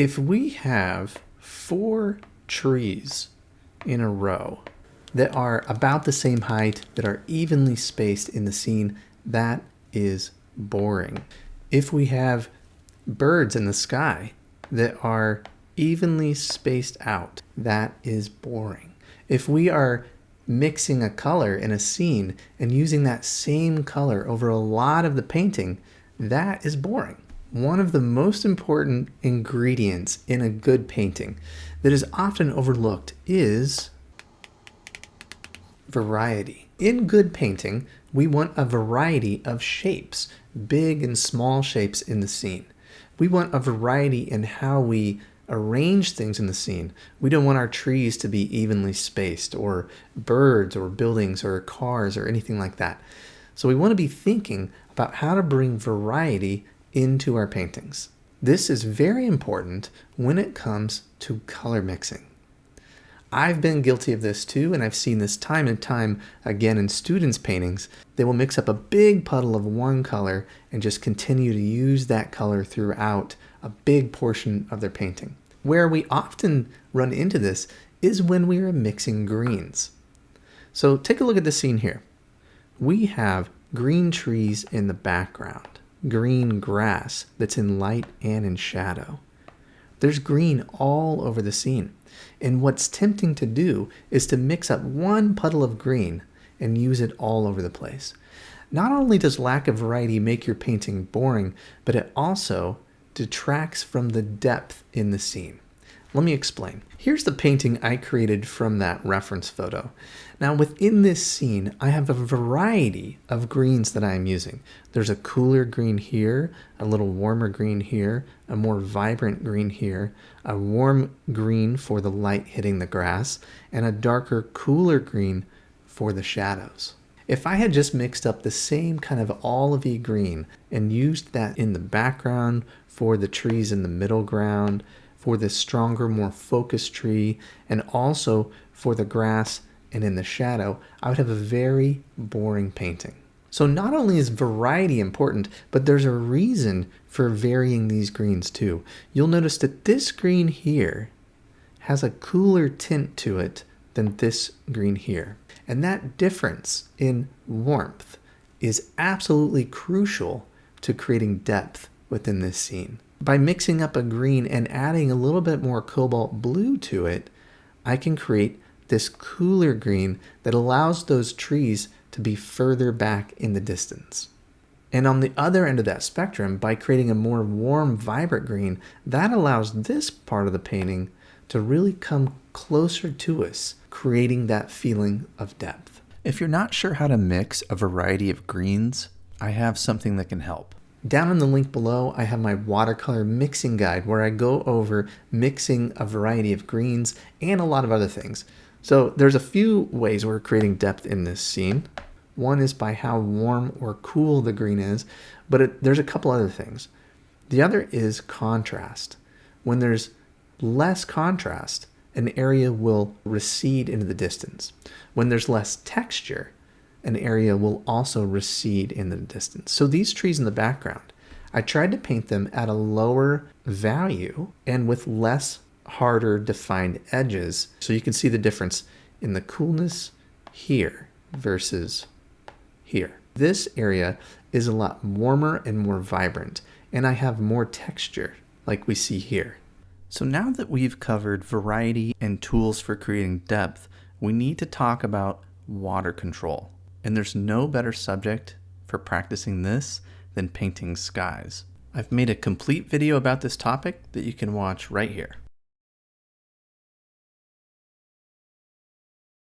If we have 4 trees in a row that are about the same height, that are evenly spaced in the scene, that is boring. If we have birds in the sky that are evenly spaced out, that is boring. If we are mixing a color in a scene and using that same color over a lot of the painting, that is boring. One of the most important ingredients in a good painting that is often overlooked is variety. In good painting, we want a variety of shapes, big and small shapes in the scene. We want a variety in how we arrange things in the scene. We don't want our trees to be evenly spaced, or birds or buildings or cars or anything like that. So we want to be thinking about how to bring variety into our paintings. This is very important when it comes to color mixing. I've been guilty of this too, and I've seen this time and time again in students' paintings. They will mix up a big puddle of one color and just continue to use that color throughout a big portion of their painting. Where we often run into this is when we are mixing greens. So take a look at the scene here. We have green trees in the background, green grass that's in light and in shadow. There's green all over the scene. And what's tempting to do is to mix up one puddle of green and use it all over the place. Not only does lack of variety make your painting boring, but it also detracts from the depth in the scene. Let me explain. Here's the painting I created from that reference photo. Now within this scene, I have a variety of greens that I'm using. There's a cooler green here, a little warmer green here, a more vibrant green here, a warm green for the light hitting the grass, and a darker, cooler green for the shadows. If I had just mixed up the same kind of olivey green and used that in the background for the trees in the middle ground, for this stronger, more focused tree, and also for the grass and in the shadow, I would have a very boring painting. So not only is variety important, but there's a reason for varying these greens too. You'll notice that this green here has a cooler tint to it than this green here. And that difference in warmth is absolutely crucial to creating depth within this scene. By mixing up a green and adding a little bit more cobalt blue to it, I can create this cooler green that allows those trees to be further back in the distance. And on the other end of that spectrum, by creating a more warm, vibrant green, that allows this part of the painting to really come closer to us, creating that feeling of depth. If you're not sure how to mix a variety of greens, I have something that can help. Down in the link below, I have my watercolor mixing guide where I go over mixing a variety of greens and a lot of other things. So there's a few ways we're creating depth in this scene. One is by how warm or cool the green is, but there's a couple other things. The other is contrast. When there's less contrast, an area will recede into the distance. When there's less texture, an area will also recede in the distance. So these trees in the background, I tried to paint them at a lower value and with less harder defined edges. So you can see the difference in the coolness here versus here. This area is a lot warmer and more vibrant, and I have more texture like we see here. So now that we've covered variety and tools for creating depth, we need to talk about water control. And there's no better subject for practicing this than painting skies. I've made a complete video about this topic that you can watch right here.